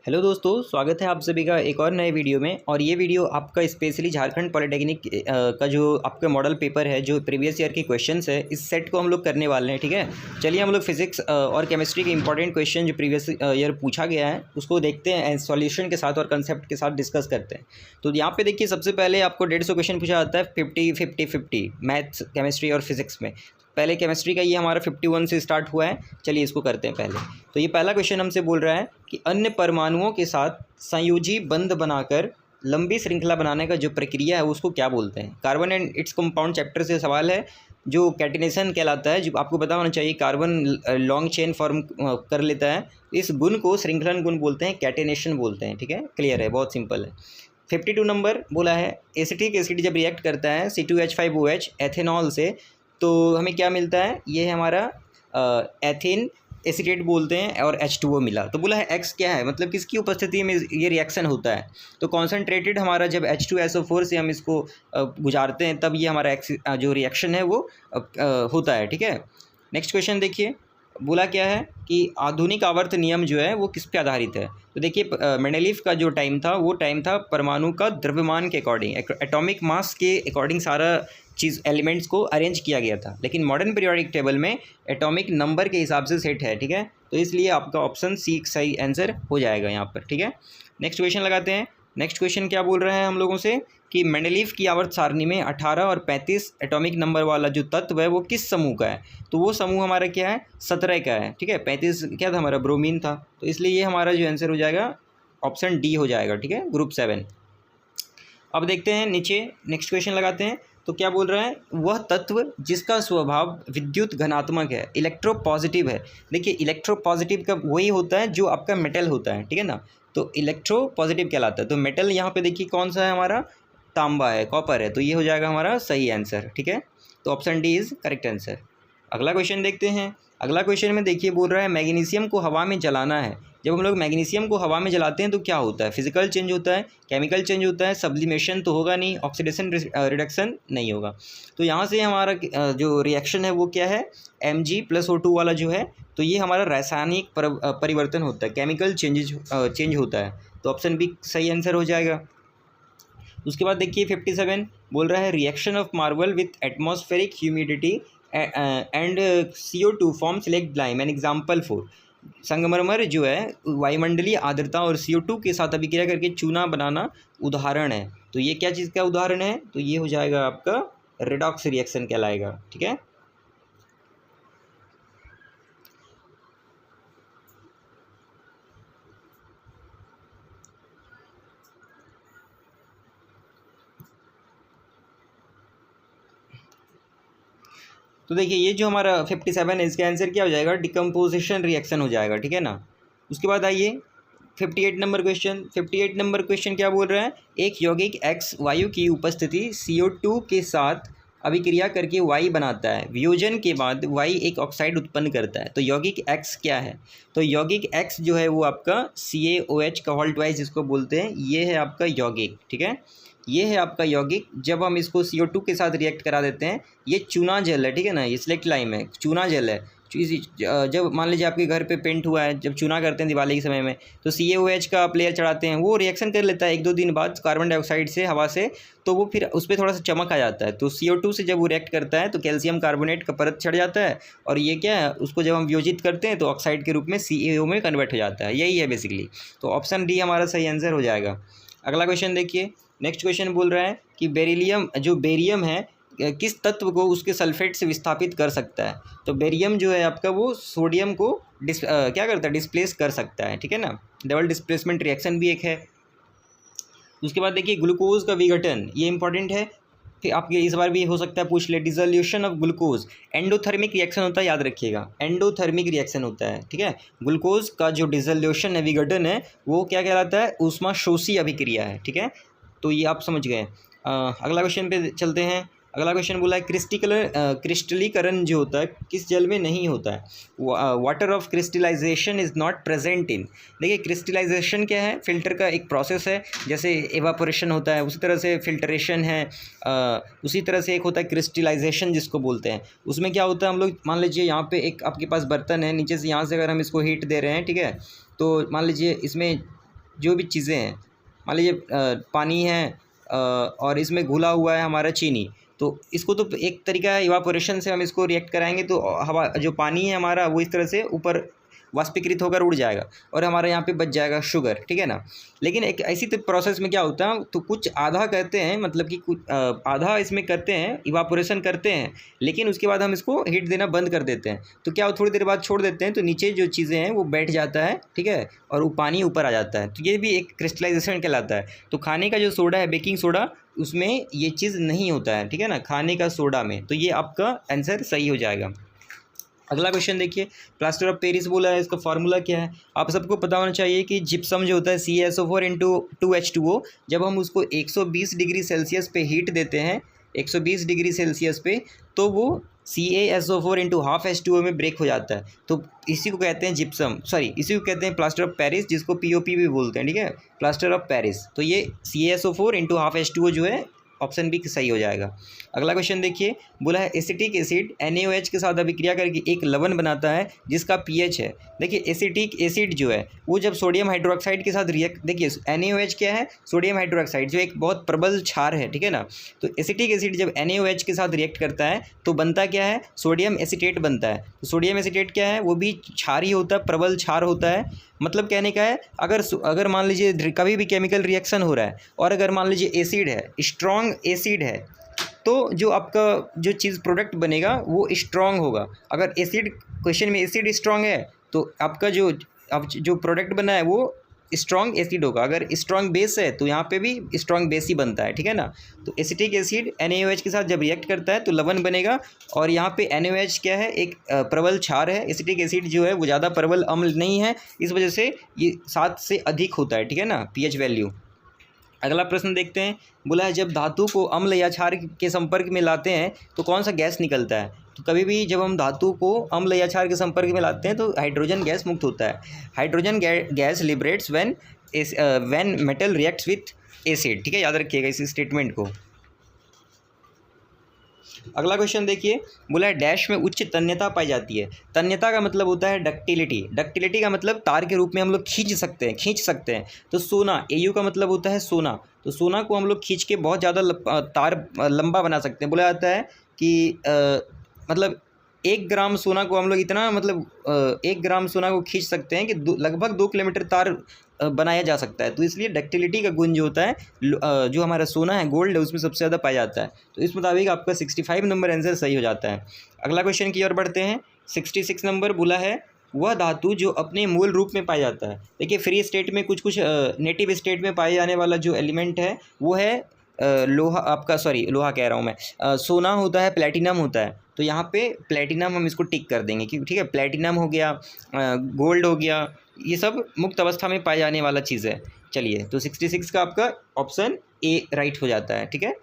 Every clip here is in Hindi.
हेलो दोस्तों, स्वागत है आप सभी का एक और नए वीडियो में। और ये वीडियो आपका स्पेशली झारखंड पॉलिटेक्निक का जो आपका मॉडल पेपर है, जो प्रीवियस ईयर के क्वेश्चंस है, इस सेट को हम लोग करने वाले हैं। ठीक है, चलिए हम लोग फिजिक्स और केमिस्ट्री के इंपॉर्टेंट क्वेश्चन जो प्रीवियस ईयर पूछा गया है उसको देखते हैं, सॉल्यूशन के साथ और कंसेप्ट के साथ डिस्कस करते हैं। तो यहाँ पे देखिए, सबसे पहले आपको 150 क्वेश्चन पूछा जाता है 50-50-50 मैथ्स, केमिस्ट्री और फिजिक्स में। पहले केमिस्ट्री का ये हमारा 51 से स्टार्ट हुआ है। चलिए इसको करते हैं पहले। तो ये पहला क्वेश्चन हमसे बोल रहा है कि अन्य परमाणुओं के साथ संयोजी बंध बनाकर लंबी श्रृंखला बनाने का जो प्रक्रिया है उसको क्या बोलते हैं। Carbon and its compound chapter से सवाल है, जो कैटिनेशन कहलाता है। जो आपको पता होना चाहिए, कार्बन लॉन्ग चेन फॉर्म कर लेता है। इस गुण को श्रृंखलन गुण बोलते हैं, कैटिनेशन बोलते हैं। ठीक है, क्लियर है, बहुत सिंपल है। 52 नंबर बोला है, एसिटिक एसिड जब रिएक्ट करता है C2H5OH एथेनॉल से, तो हमें क्या मिलता है। ये है हमारा एथिन एसीटेट बोलते हैं और H2O मिला। तो बोला है एक्स क्या है, मतलब किसकी उपस्थिति में ये रिएक्शन होता है। तो कॉन्सेंट्रेटेड हमारा जब H2SO4 से हम इसको गुजारते हैं, तब ये हमारा एक्स जो रिएक्शन है वो होता है। ठीक है, नेक्स्ट क्वेश्चन देखिए, बोला क्या है कि आधुनिक आवर्त नियम जो है वो किस पे आधारित है। तो देखिए, मेंडेलीव का जो टाइम था वो टाइम था परमाणु का द्रव्यमान के अकॉर्डिंग, एटॉमिक मास के अकॉर्डिंग सारा चीज़ एलिमेंट्स को अरेंज किया गया था। लेकिन मॉडर्न पीरियोडिक टेबल में एटॉमिक नंबर के हिसाब से सेट है। ठीक है, तो इसलिए आपका ऑप्शन सी सही आंसर हो जाएगा यहाँ पर। ठीक है, नेक्स्ट क्वेश्चन लगाते हैं। नेक्स्ट क्वेश्चन क्या बोल रहे हैं हम लोगों से कि मेंडेलीव की आवर्त सारणी में 18 और 35 एटॉमिक नंबर वाला जो तत्व है वो किस समूह का है। तो वो समूह हमारा क्या है, 17 का है। ठीक है, 35 क्या था हमारा, ब्रोमीन था। तो इसलिए ये हमारा जो आंसर हो जाएगा ऑप्शन डी हो जाएगा। ठीक है, ग्रुप 7। अब देखते हैं नीचे, नेक्स्ट क्वेश्चन लगाते हैं। तो क्या बोल रहा है, वह तत्व जिसका स्वभाव विद्युत घनात्मक है, इलेक्ट्रोपॉजिटिव है। देखिए, इलेक्ट्रोपॉजिटिव का वही होता है जो आपका मेटल होता है। ठीक है ना, तो इलेक्ट्रोपॉजिटिव कहलाता है। तो मेटल यहाँ पे देखिए कौन सा है हमारा, तांबा है, कॉपर है। तो ये हो जाएगा हमारा सही आंसर। ठीक है, तो option D is correct answer. अगला क्वेश्चन देखते हैं। अगला क्वेश्चन में देखिए बोल रहा है, मैग्नीशियम को हवा में जलाना है। जब हम लोग मैग्नीशियम को हवा में जलाते हैं तो क्या होता है, फिजिकल चेंज होता है, केमिकल चेंज होता है, सब्लिमेशन तो होगा नहीं, ऑक्सीडेशन रिडक्शन नहीं होगा। तो यहाँ से हमारा जो रिएक्शन है वो क्या है, Mg+O2 वाला जो है, तो ये हमारा रासायनिक परिवर्तन होता है, केमिकल चेंज होता है। तो ऑप्शन बी सही आंसर हो जाएगा। उसके बाद देखिए 57 बोल रहा है, reaction of marble with atmospheric humidity and CO2 forms leg lime an example for. संगमरमर जो है वायुमंडलीय आर्द्रता और CO2 के साथ अभिक्रिया करके चूना बनाना उदाहरण है। तो ये क्या चीज़ का उदाहरण है, तो ये हो जाएगा आपका रेडॉक्स रिएक्शन कहलाएगा। ठीक है, तो देखिए ये जो हमारा 57 है, इसका आंसर क्या हो जाएगा, डिकम्पोजिशन रिएक्शन हो जाएगा। ठीक है ना। उसके बाद आइए 58 नंबर क्वेश्चन। 58 नंबर क्वेश्चन क्या बोल रहा है, एक यौगिक X वायु की उपस्थिति CO2 के साथ अभिक्रिया करके Y बनाता है। वियोजन के बाद Y एक ऑक्साइड उत्पन्न करता है। तो यौगिक X क्या है, तो यौगिक X जो है वो आपका CaOH का होल्ट वाइज जिसको बोलते हैं, ये है आपका यौगिक। ठीक है, ये है आपका यौगिक। जब हम इसको CO2 के साथ रिएक्ट करा देते हैं, ये चूना जल है। ठीक है ना, ये सिलेक्ट लाइम है, चूना जल है। जब मान लीजिए आपके घर पे पेंट हुआ है, जब चूना करते हैं दिवाली के समय में, तो CaOH का आप लेयर चढ़ाते हैं, वो रिएक्शन कर लेता है 1-2 दिन बाद कार्बन डाइऑक्साइड से, हवा से, तो वो फिर उस पर थोड़ा सा चमक आ जाता है। तो CO2 से जब वो रिएक्ट करता है तो कैल्शियम कार्बोनेट का परत चढ़ जाता है, और ये क्या है, उसको जब हम वियोजित करते हैं तो ऑक्साइड के रूप में CaO में कन्वर्ट हो जाता है। यही है बेसिकली। तो ऑप्शन डी हमारा सही आंसर हो जाएगा। अगला क्वेश्चन देखिए, नेक्स्ट क्वेश्चन बोल रहा है कि बेरियम है किस तत्व को उसके सल्फेट से विस्थापित कर सकता है। तो बेरियम जो है आपका वो सोडियम को क्या करता है, डिस्प्लेस कर सकता है। ठीक है ना, डबल डिस्प्लेसमेंट रिएक्शन भी एक है। उसके बाद देखिए ग्लूकोज का विघटन, ये इंपॉर्टेंट है। फिर आपके इस बार भी हो सकता है पूछ ले, dissolution of glucose endothermic reaction होता है, याद रखिएगा, एंडोथर्मिक रिएक्शन होता है। ठीक है, ग्लूकोज का जो डिसोल्यूशन है, विघटन है, वो क्या कहलाता है, ऊष्माशोषी अभिक्रिया है। ठीक है, तो ये आप समझ गए। अगला क्वेश्चन पे चलते हैं। अगला क्वेश्चन बोला है, क्रिस्टलीकरण जो होता है किस जल में नहीं होता है। Water of crystallisation is not present in. देखिए क्रिस्टलाइजेशन क्या है, फिल्टर का एक प्रोसेस है। जैसे एवापोरेशन होता है, उसी तरह से फिल्टरेशन है, उसी तरह से एक होता है क्रिस्टलाइजेशन जिसको बोलते हैं। उसमें क्या होता है, हम लोग मान लीजिए यहाँ पे एक आपके पास बर्तन है, नीचे से यहाँ से अगर हम इसको हीट दे रहे हैं, ठीक है, तो मान लीजिए इसमें जो भी चीज़ें हैं, मान लीजिए पानी है और इसमें घुला हुआ है हमारा चीनी, तो इसको तो एक तरीका है इवापोरेशन से हम इसको रिएक्ट कराएंगे तो हवा जो पानी है हमारा वो इस तरह से ऊपर वाष्पीकृत होकर उड़ जाएगा और हमारे यहाँ पे बच जाएगा शुगर, ठीक है ना। लेकिन एक ऐसी तो प्रोसेस में क्या होता है, तो कुछ आधा करते हैं, मतलब कि कुछ आधा इसमें करते हैं, इवापोरेशन करते हैं, लेकिन उसके बाद हम इसको हीट देना बंद कर देते हैं। तो क्या थोड़ी देर बाद छोड़ देते हैं तो नीचे जो चीज़ें हैं वो बैठ जाता है, ठीक है, और वो पानी ऊपर आ जाता है। तो ये भी एक क्रिस्टलाइजेशन कहलाता है। तो खाने का जो सोडा है, बेकिंग सोडा, उसमें ये चीज़ नहीं होता है, ठीक है ना, खाने का सोडा में। तो ये आपका आंसर सही हो जाएगा। अगला क्वेश्चन देखिए, प्लास्टर ऑफ पेरिस बोला है, इसका फार्मूला क्या है। आप सबको पता होना चाहिए कि जिप्सम जो होता है CaSO4 इंटू 2H2O, जब हम उसको 120 डिग्री सेल्सियस पे हीट देते हैं, 120 डिग्री सेल्सियस पे, तो वो CaSO4 इंटू हाफ H2O में ब्रेक हो जाता है। तो इसी को कहते हैं जिप्सम, सॉरी इसी को कहते हैं प्लास्टर ऑफ पेरिस, जिसको POP भी बोलते हैं, ठीक है, प्लास्टर ऑफ पेरिस। तो ये CaSO4 इंटू हाफ H2O जो है ऑप्शन बी सही हो जाएगा। अगला क्वेश्चन देखिए, बोला है एसिटिक एसिड NaOH के साथ अभिक्रिया करके एक लवण बनाता है जिसका pH है। देखिए एसिटिक एसिड जो है वो जब सोडियम हाइड्रोक्साइड के साथ रिएक्ट, देखिए NaOH क्या है, सोडियम हाइड्रोक्साइड जो एक बहुत प्रबल क्षार है, ठीक है ना। तो एसिटिक एसिड जब NaOH के साथ रिएक्ट करता है तो बनता क्या है, सोडियम एसीटेट बनता है। तो सोडियम एसीटेट क्या है, वो भी क्षार ही होता है, प्रबल क्षार होता है। मतलब कहने का है, अगर मान लीजिए कभी भी केमिकल रिएक्शन हो रहा है और अगर मान लीजिए एसिड है, स्ट्रॉन्ग एसिड है, तो जो आपका जो चीज़ प्रोडक्ट बनेगा वो स्ट्रॉन्ग होगा। अगर एसिड, क्वेश्चन में एसिड स्ट्रॉन्ग है तो आपका जो प्रोडक्ट बना है वो स्ट्रॉन्ग एसिड होगा। अगर स्ट्रॉन्ग बेस है तो यहाँ पे भी स्ट्रॉन्ग बेस ही बनता है, ठीक है ना। तो एसिटिक एसिड NaOH के साथ जब रिएक्ट करता है तो लवण बनेगा। और यहाँ पे NaOH क्या है, एक प्रबल क्षार है। एसिटिक एसिड जो है वो ज़्यादा प्रबल अम्ल नहीं है, इस वजह से ये 7 से अधिक होता है, ठीक है ना, pH वैल्यू। अगला प्रश्न देखते हैं, बोला है जब धातु को अम्ल या क्षार के संपर्क में लाते हैं तो कौन सा गैस निकलता है। तो कभी भी जब हम धातु को अम्ल या क्षार के संपर्क में लाते हैं तो हाइड्रोजन गैस मुक्त होता है। Hydrogen gas liberates when metal reacts with acid, ठीक है, याद रखिएगा इस स्टेटमेंट को। अगला क्वेश्चन देखिए, बोला है डैश में उच्च तन्यता पाई जाती है। तन्यता का मतलब होता है डक्टिलिटी। डक्टिलिटी का मतलब तार के रूप में हम लोग खींच सकते हैं। तो सोना, AU का मतलब होता है सोना। तो सोना को हम लोग खींच के बहुत ज़्यादा तार लंबा बना सकते हैं। बोला जाता है कि मतलब 1 ग्राम सोना को हम लोग इतना, मतलब 1 ग्राम सोना को खींच सकते हैं कि लगभग 2 किलोमीटर तार बनाया जा सकता है। तो इसलिए डक्टिलिटी का गुण जो होता है, जो हमारा सोना है, गोल्ड है, उसमें सबसे ज़्यादा पाया जाता है। तो इस मुताबिक आपका 65 नंबर आंसर सही हो जाता है। अगला क्वेश्चन की ओर बढ़ते हैं। 66 नंबर बोला है वह धातु जो अपने मूल रूप में पाया जाता है। देखिए फ्री स्टेट में कुछ नेटिव स्टेट में पाए जाने वाला जो एलिमेंट है वो है लोहा, आपका सॉरी लोहा कह रहा हूँ मैं, सोना होता है, प्लेटिनम होता है। तो यहाँ पे प्लेटिनम हम इसको टिक कर देंगे क्योंकि, ठीक है, प्लेटिनम हो गया, गोल्ड हो गया, ये सब मुक्त अवस्था में पाए जाने वाला चीज़ है। चलिए, तो 66 का आपका ऑप्शन ए राइट हो जाता है, ठीक है।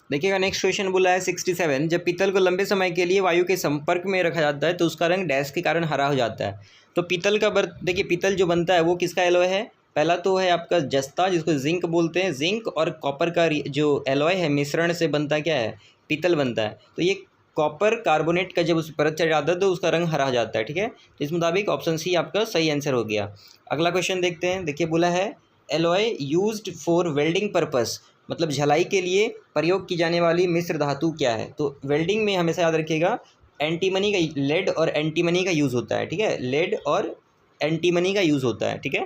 देखिएगा नेक्स्ट क्वेश्चन बोला है 67, जब पीतल को लंबे समय के लिए वायु के संपर्क में रखा जाता है तो उसका रंग डैश के कारण हरा हो जाता है। तो पीतल का देखिए पीतल जो बनता है वो किसका एलॉय है। पहला तो है आपका जस्ता, जिसको जिंक बोलते हैं। जिंक और कॉपर का जो एलॉय है, मिश्रण से बनता क्या है, पीतल बनता है। तो ये कॉपर कार्बोनेट का जब उस परत चढ़ जाता है तो उसका रंग हरा हो जाता है, ठीक है। तो इस मुताबिक ऑप्शन सी आपका सही आंसर हो गया। अगला क्वेश्चन देखते हैं। देखिए बोला है alloy used for welding purpose, मतलब झलाई के लिए प्रयोग की जाने वाली मिश्र धातु क्या है। तो वेल्डिंग में हमेशा याद रखिएगा एंटीमनी का, लेड और एंटीमनी का यूज़ होता है, ठीक है, लेड और एंटीमनी का यूज़ होता है, ठीक है।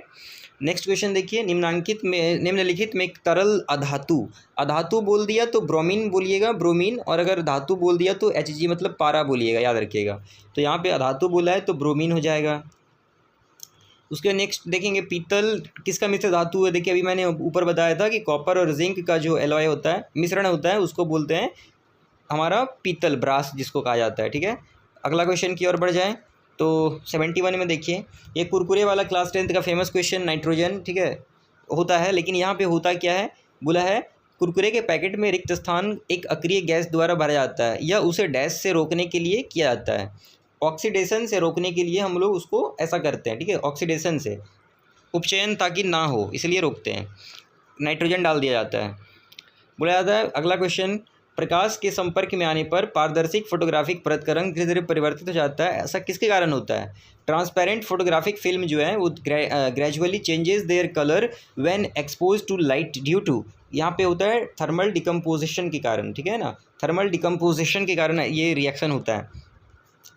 नेक्स्ट क्वेश्चन देखिए, निम्नलिखित में एक तरल अधातु बोल दिया तो ब्रोमीन बोलिएगा, ब्रोमीन, और अगर धातु बोल दिया तो Hg मतलब पारा बोलिएगा, याद रखिएगा। तो यहाँ पे अधातु बोला है तो ब्रोमीन हो जाएगा। उसके नेक्स्ट देखेंगे पीतल किसका मिश्र धातु है। देखिए अभी मैंने ऊपर बताया था कि कॉपर और जिंक का जो एलॉय होता है, मिश्रण होता है, उसको बोलते हैं हमारा पीतल, ब्रास जिसको कहा जाता है, ठीक है। अगला क्वेश्चन की ओर बढ़ जाएँ तो 71 में देखिए, ये कुरकुरे वाला क्लास 10th का फेमस क्वेश्चन नाइट्रोजन, ठीक है, होता है। लेकिन यहाँ पे होता क्या है, बोला है कुरकुरे के पैकेट में रिक्त स्थान एक अक्रिय गैस द्वारा भरा जाता है, या उसे डैश से रोकने के लिए किया जाता है। ऑक्सीडेशन से रोकने के लिए हम लोग उसको ऐसा करते हैं, ठीक है, ऑक्सीडेशन से, उपचयन ताकि ना हो इसलिए रोकते हैं, नाइट्रोजन डाल दिया जाता है। बोला जाता है अगला क्वेश्चन, प्रकाश के संपर्क में आने पर पारदर्शिक फोटोग्राफिक परत का रंग धीरे धीरे परिवर्तित हो जाता है, ऐसा किसके कारण होता है? ट्रांसपेरेंट फोटोग्राफिक फिल्म जो है वो gradually changes their colour when expose to light due to, यहाँ पे होता है थर्मल डिकम्पोजिशन के कारण, ठीक है ना, थर्मल डिकम्पोजिशन के कारण ये रिएक्शन होता है।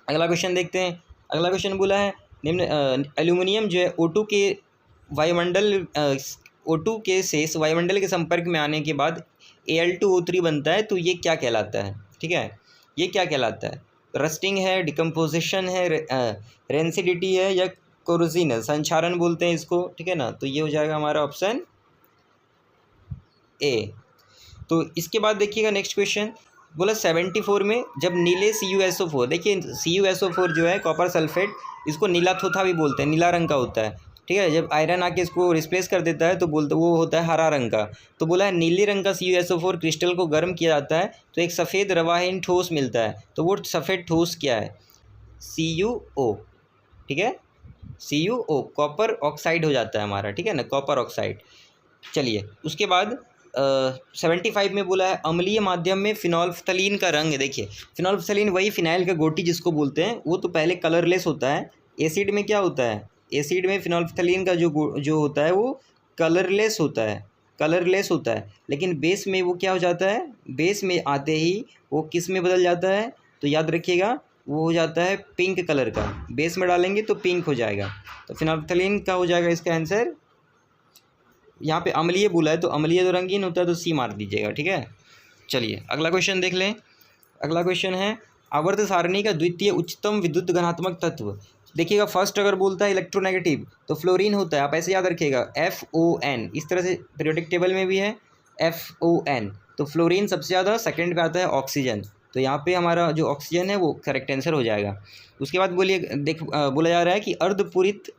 अगला क्वेश्चन देखते हैं। अगला क्वेश्चन बोला है निम्न एल्यूमिनियम जो है O2 के वायुमंडल O2 के शेष वायुमंडल के संपर्क में आने के बाद Al2O3 बनता है, तो ये क्या कहलाता है? ठीक है, ये क्या कहलाता है? रस्टिंग है, डिकम्पोजिशन है, रेंसिडिटी है, या कोरोजन है, संक्षारण बोलते हैं इसको, ठीक है ना। तो ये हो जाएगा हमारा ऑप्शन ए। तो इसके बाद देखिएगा नेक्स्ट क्वेश्चन बोला 74 में जब नीले CuSO4, देखिए CuSO4 जो है कॉपर सल्फेट, इसको नीला थोथा भी बोलते हैं, नीला रंग का होता है, ठीक है। जब आयरन आके इसको रिप्लेस कर देता है तो बोलते वो होता है हरा रंग का। तो बोला है नीले रंग का CuSO4 क्रिस्टल को गर्म किया जाता है तो एक सफ़ेद रवाहीन ठोस मिलता है, तो वो सफ़ेद ठोस क्या है? CuO, ठीक है, CuO कॉपर ऑक्साइड हो जाता है हमारा, ठीक है ना, कॉपर ऑक्साइड। चलिए उसके बाद 75 में बोला है अम्लीय माध्यम में फिनोल्फ्थलीन का रंग, देखिए फिनोल्फ्थलीन वही फिनाइल का गोटी जिसको बोलते हैं, वो तो पहले कलरलेस होता है। एसिड में क्या होता है? एसिड में फिनोल्फ्थलीन का जो होता है वो कलरलेस होता है, कलरलेस होता है। लेकिन बेस में वो क्या हो जाता है? बेस में आते ही वो किस में बदल जाता है? तो याद रखिएगा वो हो जाता है पिंक कलर का, बेस में डालेंगे तो पिंक हो जाएगा। तो फिनोल्फ्थलीन का हो जाएगा इसका आंसर। यहाँ पे अम्लीय बोला है तो अम्लीय तो रंगीन होता है, तो सी मार दीजिएगा, ठीक है। चलिए अगला क्वेश्चन देख लें। अगला क्वेश्चन है आवर्त सारणी का द्वितीय उच्चतम विद्युत घनात्मक तत्व। देखिएगा फर्स्ट अगर बोलता है इलेक्ट्रोनेगेटिव तो फ्लोरीन होता है, आप ऐसे याद रखिएगा FON, इस तरह से पीरियोडिक टेबल में भी है FON। तो फ्लोरीन सबसे ज़्यादा, सेकंड पे आता है ऑक्सीजन, तो यहाँ पे हमारा जो ऑक्सीजन है वो करेक्ट आंसर हो जाएगा। उसके बाद बोलिए बोला जा रहा है कि अर्धपूरित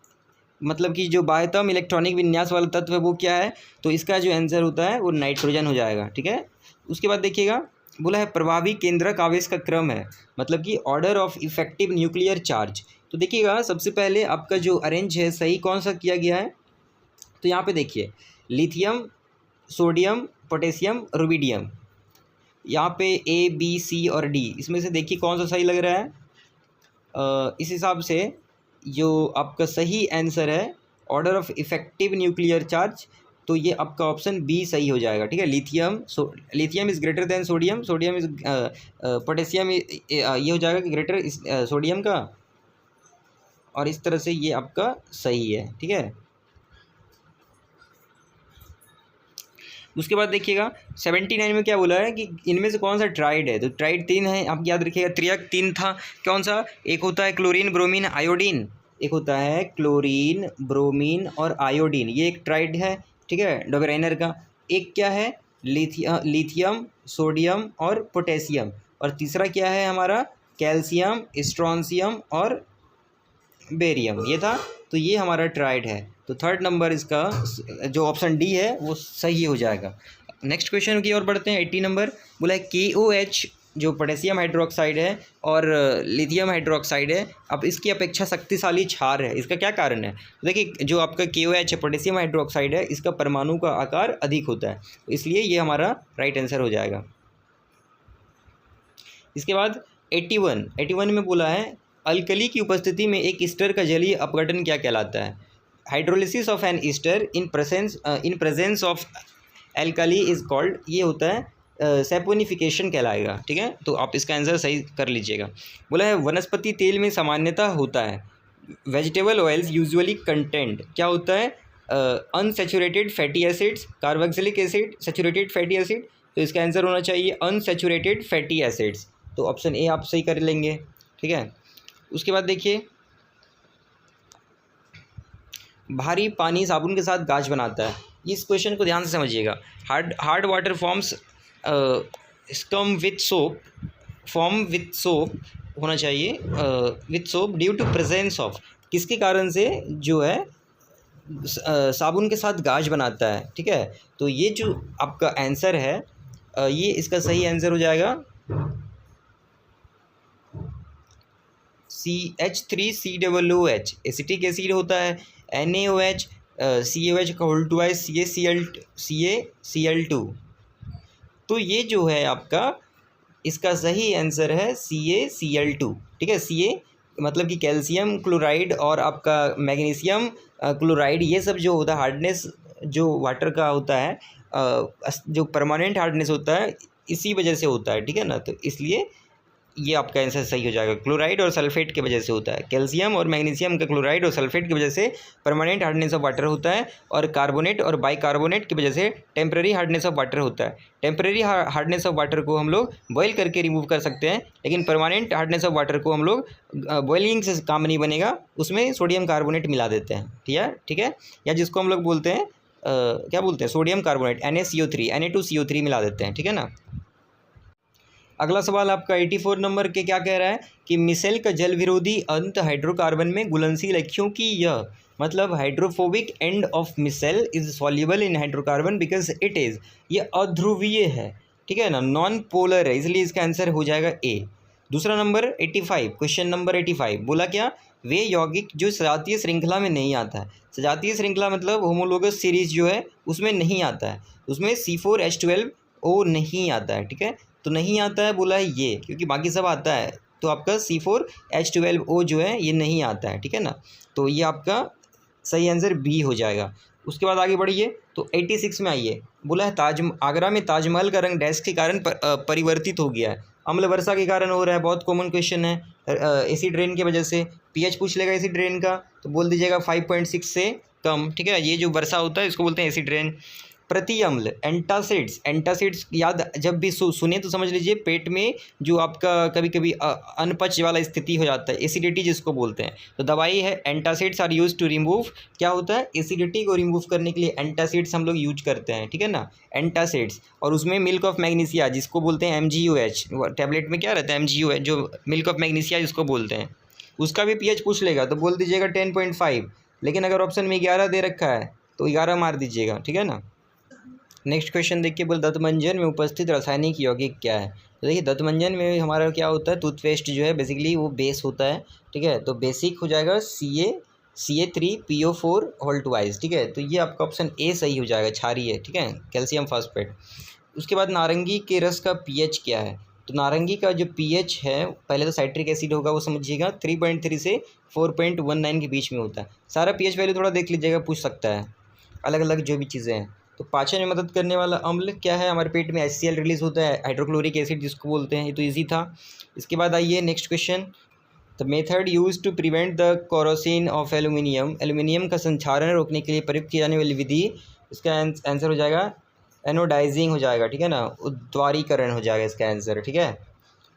मतलब कि जो बाह्यतम इलेक्ट्रॉनिक विन्यास वाला तत्व है वो क्या है? तो इसका जो आंसर होता है वो नाइट्रोजन हो जाएगा, ठीक है। उसके बाद देखिएगा बोला है प्रभावी केंद्रक आवेश का क्रम है, मतलब कि order of effective nuclear charge. तो देखिएगा सबसे पहले आपका जो अरेंज है सही कौन सा किया गया है? तो यहाँ पे देखिए लिथियम, सोडियम, पोटेशियम, रुबिडियम, यहाँ पे A, B, C और D, इसमें से देखिए कौन सा सही लग रहा है। इस हिसाब से जो आपका सही आंसर है order of effective nuclear charge, तो ये आपका ऑप्शन बी सही हो जाएगा, ठीक है। Lithium is greater than sodium, sodium is potassium, ये हो जाएगा ग्रेटर सोडियम का, और इस तरह से ये आपका सही है, ठीक है। उसके बाद देखिएगा 79 में क्या बोला है कि इनमें से कौन सा ट्राइड है? तो ट्राइड 3 है, आप याद रखिएगा। त्रियक 3 था, कौन सा? एक होता है क्लोरीन, ब्रोमीन, आयोडीन, एक होता है क्लोरीन, ब्रोमीन और आयोडीन, ये एक ट्राइड है, ठीक है, डोबेराइनर का। एक क्या है? लिथियम, सोडियम और पोटेशियम, और तीसरा क्या है हमारा? कैल्शियम, स्ट्रोंशियम और बेरियम, ये था। तो ये हमारा ट्राइड है, तो थर्ड नंबर इसका जो ऑप्शन डी है वो सही हो जाएगा। नेक्स्ट क्वेश्चन की ओर बढ़ते हैं। 80 नंबर बोला है KOH जो पोटेशियम हाइड्रोक्साइड है और लिथियम हाइड्रोक्साइड है, अब इसकी अपेक्षा शक्तिशाली क्षार है, इसका क्या कारण है? तो देखिए जो आपका KOH है पोटेशियम हाइड्रोक्साइड है, इसका परमाणु का आकार अधिक होता है, इसलिए ये हमारा राइट आंसर हो जाएगा। इसके बाद 81 में बोला है अल्कली की उपस्थिति में एक ईस्टर का जलीय अपघटन क्या कहलाता है? Hydrolysis of an ester in presence of alkali is called, ये होता है सैपोनिफिकेशन कहलाएगा, ठीक है। तो आप इसका आंसर सही कर लीजिएगा। बोला है वनस्पति तेल में सामान्यतः होता है वेजिटेबल ऑयल्स यूजुअली कंटेंट, क्या होता है? Unsaturated fatty acids, carboxylic acid, saturated fatty acid, तो इसका आंसर होना चाहिए अनसैचुरेटेड फैटी एसिड्स, तो ऑप्शन ए आप सही कर लेंगे, ठीक है। उसके बाद देखिए भारी पानी साबुन के साथ गाज बनाता है, इस क्वेश्चन को ध्यान से समझिएगा। Hard water forms scum with soap, form with soap होना चाहिए, with soap due to presence of, किसके कारण से जो है साबुन के साथ गाज बनाता है, ठीक है। तो ये जो आपका आंसर है ये इसका सही आंसर हो जाएगा CH3COOH, एसिटिक एसिड होता है, NaOH, CaOH का होल ट्वाइस CaCl2, तो ये जो है आपका इसका सही आंसर है CaCl2, ठीक है। Ca मतलब कि कैल्शियम क्लोराइड और आपका मैग्नीशियम क्लोराइड, ये सब जो होता है हार्डनेस जो वाटर का होता है, जो परमानेंट हार्डनेस होता है इसी वजह से होता है, ठीक है ना। तो इसलिए ये आपका आंसर सही हो जाएगा। क्लोराइड और सल्फेट की वजह से होता है, कैल्शियम और मैग्नीशियम का क्लोराइड और सल्फेट की वजह से परमानेंट हार्डनेस ऑफ वाटर होता है, और कार्बोनेट और बाइकार्बोनेट की वजह से टेम्प्रेरी हार्डनेस ऑफ वाटर होता है। टेम्प्रेरी हार्डनेस ऑफ वाटर को हम लोग बॉयल करके रिमूव कर सकते हैं, लेकिन परमानेंट हार्डनेस ऑफ वाटर को हम लोग बॉइलिंग से काम नहीं बनेगा, उसमें सोडियम कार्बोनेट मिला देते हैं, ठीक है। या जिसको हम लोग बोलते हैं क्या बोलते हैं, सोडियम कार्बोनेट Na2CO3 Na2CO3 मिला देते हैं, ठीक है ना। अगला सवाल आपका 84 नंबर के क्या कह रहा है कि मिसेल का जल विरोधी अंत हाइड्रोकार्बन में घुलनशील है, क्योंकि यह मतलब hydrophobic end of micelle is soluble in hydrocarbon because it is, ये अध्रुवीय है, ठीक है ना, नॉन पोलर है, इसलिए इसका आंसर हो जाएगा ए। दूसरा नंबर 85, क्वेश्चन नंबर 85 बोला क्या, वे यौगिक जो सजातीय श्रृंखला में नहीं आता है। सजातीय श्रृंखला मतलब होमोलोगस सीरीज जो है उसमें नहीं आता है, उसमें C4H12O नहीं आता है, ठीक है। तो नहीं आता है बोला है ये, क्योंकि बाकी सब आता है, तो आपका C4H12O जो है ये नहीं आता है, ठीक है ना। तो ये आपका सही आंसर बी हो जाएगा। उसके बाद आगे बढ़िए तो 86 में आइए, बोला है आगरा में ताजमहल का रंग डैश के कारण परिवर्तित हो गया है। अम्ल वर्षा के कारण हो रहा है, बहुत कॉमन क्वेश्चन है। एसिड रेन की वजह से, पीएच पूछ लेगा एसिड रेन का तो बोल दीजिएगा 5.6 से कम, ठीक है। ये जो वर्षा होता है इसको बोलते हैं एसिड रेन। प्रति अम्ल एंटासिड्स याद जब भी सुने तो समझ लीजिए पेट में जो आपका कभी कभी अनपच वाला स्थिति हो जाता है, एसिडिटी जिसको बोलते हैं, तो दवाई है antacids are use to remove, क्या होता है एसिडिटी को रिमूव करने के लिए एंटासिड्स हम लोग यूज करते हैं, ठीक है ना, एंटासिड्स। और उसमें मिल्क ऑफ मैग्नीशिया जिसको बोलते हैं MgOH, टैबलेट में क्या रहता है MgOH, जो मिल्क ऑफ मैग्नीशिया जिसको बोलते हैं, उसका भी pH पूछ लेगा तो बोल दीजिएगा 10.5, लेकिन अगर ऑप्शन में 11 दे रखा है तो 11 मार दीजिएगा, ठीक है ना। नेक्स्ट क्वेश्चन देखिए, बोल दंतमंजन में उपस्थित रासायनिक यौगिक क्या है। तो देखिए दंतमंजन में हमारा क्या होता है, टूथपेस्ट जो है बेसिकली वो बेस होता है, ठीक है। तो बेसिक हो जाएगा CA3PO4 होल ट्वाइस, ठीक है। तो ये आपका ऑप्शन ए सही हो जाएगा, क्षारीय, ठीक है, कैल्शियम फॉस्फेट। उसके बाद नारंगी के रस का pH क्या है। तो नारंगी का जो pH है, पहले तो साइट्रिक एसिड होगा वो समझिएगा, 3.3 से 4.19 के बीच में होता है। सारा pH वैल्यू थोड़ा देख लीजिएगा, पूछ सकता है अलग अलग जो भी चीज़ें हैं। तो पाचन में मदद करने वाला अम्ल क्या है, हमारे पेट में HCl रिलीज होता है, हाइड्रोक्लोरिक एसिड जिसको बोलते हैं, ये तो इजी था। इसके बाद आइए next question, the method used to prevent the corrosion of aluminium का संक्षारण रोकने के लिए प्रयुक्त की जाने वाली विधि, इसका आंसर हो जाएगा एनोडाइजिंग हो जाएगा, ठीक है ना, उद्वारीकरण हो जाएगा इसका आंसर, ठीक है।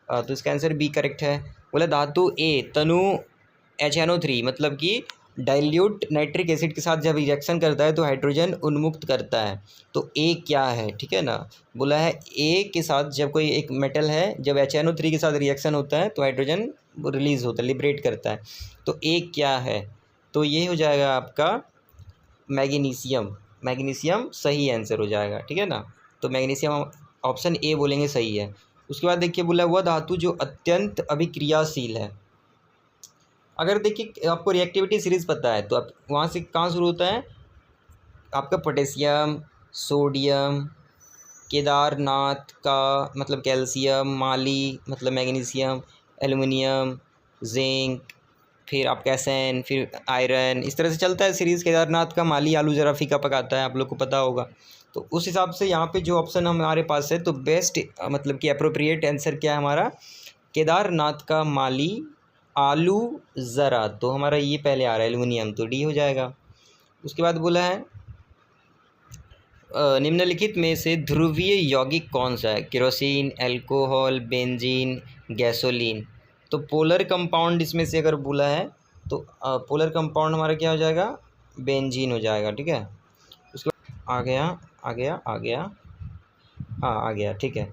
तो इसका आंसर बी करेक्ट है। बोला धातु ए तनु HNO3 मतलब कि डाइल्यूट नाइट्रिक एसिड के साथ जब रिएक्शन करता है तो हाइड्रोजन उन्मुक्त करता है, तो ए क्या है, ठीक है ना। बोला है ए के साथ जब कोई एक मेटल है जब HNO3 के साथ रिएक्शन होता है तो हाइड्रोजन रिलीज होता है, लिबरेट करता है, तो ए क्या है, तो ये हो जाएगा आपका मैग्नीशियम सही आंसर हो जाएगा, ठीक है ना। तो मैग्नीशियम ऑप्शन ए बोलेंगे सही है। उसके बाद देखिए बोला वह धातु जो अत्यंत अभिक्रियाशील है। अगर देखिए आपको रिएक्टिविटी सीरीज़ पता है तो आप वहाँ से कहाँ शुरू होता है, आपका पोटेशियम, सोडियम, केदारनाथ का मतलब कैल्शियम, माली मतलब मैग्नीशियम, एल्युमिनियम, जिंक, फिर आपका एसएन, फिर आयरन, इस तरह से चलता है सीरीज़। केदारनाथ का माली आलू ज़रा फीका पकाता है, आप लोग को पता होगा। तो उस हिसाब से यहाँ पे जो ऑप्शन हमारे पास है तो बेस्ट मतलब कि अप्रोप्रिएट आंसर क्या है हमारा, केदारनाथ का माली आलू ज़रा, तो हमारा ये पहले आ रहा है एल्युमिनियम, तो डी हो जाएगा। उसके बाद बोला है निम्नलिखित में से ध्रुवीय यौगिक कौन सा है, केरोसिन, अल्कोहल, बेंजीन, गैसोलीन। तो पोलर कंपाउंड इसमें से अगर बोला है तो पोलर कंपाउंड हमारा क्या हो जाएगा, बेंजीन हो जाएगा, ठीक है। उसके बाद आ गया, ठीक है।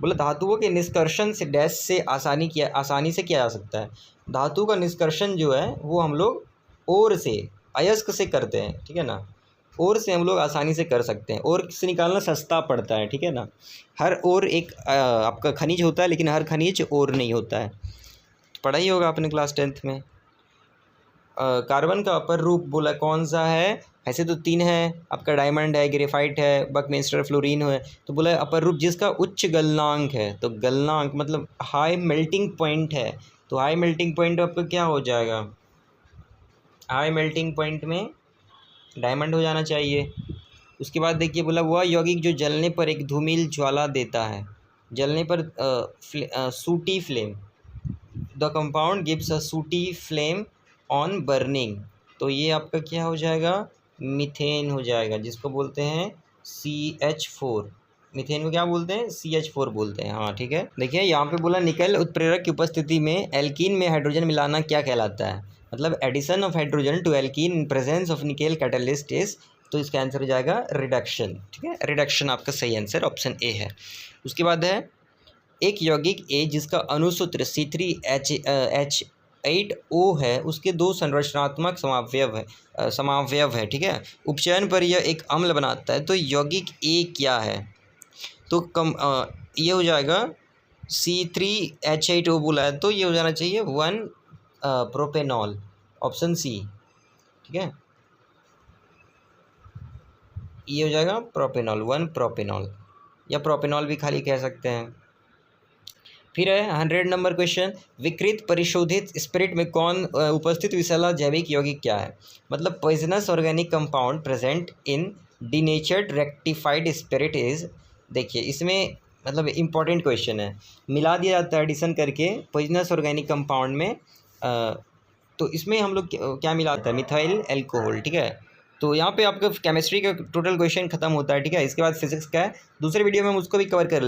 बोला धातुओं के निष्कर्षण से डैश से आसानी से किया जा सकता है। धातु का निष्कर्षण जो है वो हम लोग ओर से अयस्क से करते हैं, ठीक है ना, ओर से हम लोग आसानी से कर सकते हैं, ओर से निकालना सस्ता पड़ता है, ठीक है ना। हर ओर एक आपका खनिज होता है, लेकिन हर खनिज ओर नहीं होता है, पढ़ा ही होगा आपने क्लास 10th में। कार्बन का अपर रूप बोला कौन सा है, ऐसे तो 3 है आपका, डायमंड है, ग्रेफाइट है, बकमिंस्टर, फ्लोरीन है। तो बोला अपर रूप जिसका उच्च गलनांक है, तो गलनांक मतलब हाई मेल्टिंग पॉइंट है, तो हाई मेल्टिंग पॉइंट आपका क्या हो जाएगा, हाई मेल्टिंग पॉइंट में डायमंड हो जाना चाहिए। उसके बाद देखिए बोला वह यौगिक जो जलने पर एक धूमिल ज्वाला देता है, जलने पर sooty flame, the compound gives a sooty flame on burning, तो ये आपका क्या हो जाएगा, मीथेन हो जाएगा, जिसको बोलते हैं CH4। मीथेन को क्या बोलते हैं, CH4 बोलते हैं। हाँ ठीक है। देखिए यहाँ पे बोला निकल उत्प्रेरक की उपस्थिति में एल्कीन में हाइड्रोजन मिलाना क्या कहलाता है, मतलब addition of hydrogen to alkene in presence of nickel catalyst is, तो इसका आंसर हो जाएगा रिडक्शन। ठीक है, रिडक्शन आपका सही आंसर ऑप्शन ए है। उसके बाद है एक यौगिक ए जिसका अणुसूत्र C3H8O है, उसके 2 संरचनात्मक समावयव है। ठीक है, उपचयन पर यह एक अम्ल बनाता है, तो यौगिक ए क्या है, तो ये हो जाएगा C3H8O बोला है, तो ये हो जाना चाहिए 1 प्रोपेनॉल, ऑप्शन सी। ठीक है, ये हो जाएगा प्रोपेनॉल, 1 प्रोपेनॉल, या प्रोपेनॉल भी खाली कह सकते हैं। फिर है 100 नंबर क्वेश्चन, विकृत परिशोधित स्पिरिट में कौन उपस्थित विषैला जैविक यौगिक क्या है, मतलब poisonous organic compound present in denatured rectified spirit is, देखिए इसमें मतलब इंपॉर्टेंट क्वेश्चन है, मिला दिया जाता है एडिशन करके पॉइजनस ऑर्गेनिक कंपाउंड में, तो इसमें हम लोग क्या मिलाता है, मिथाइल एल्कोहल। ठीक है, तो यहाँ पे आपका केमिस्ट्री का टोटल क्वेश्चन खत्म होता है। ठीक है, इसके बाद फिजिक्स का है, दूसरे वीडियो में हम उसको भी कवर कर लेंगे।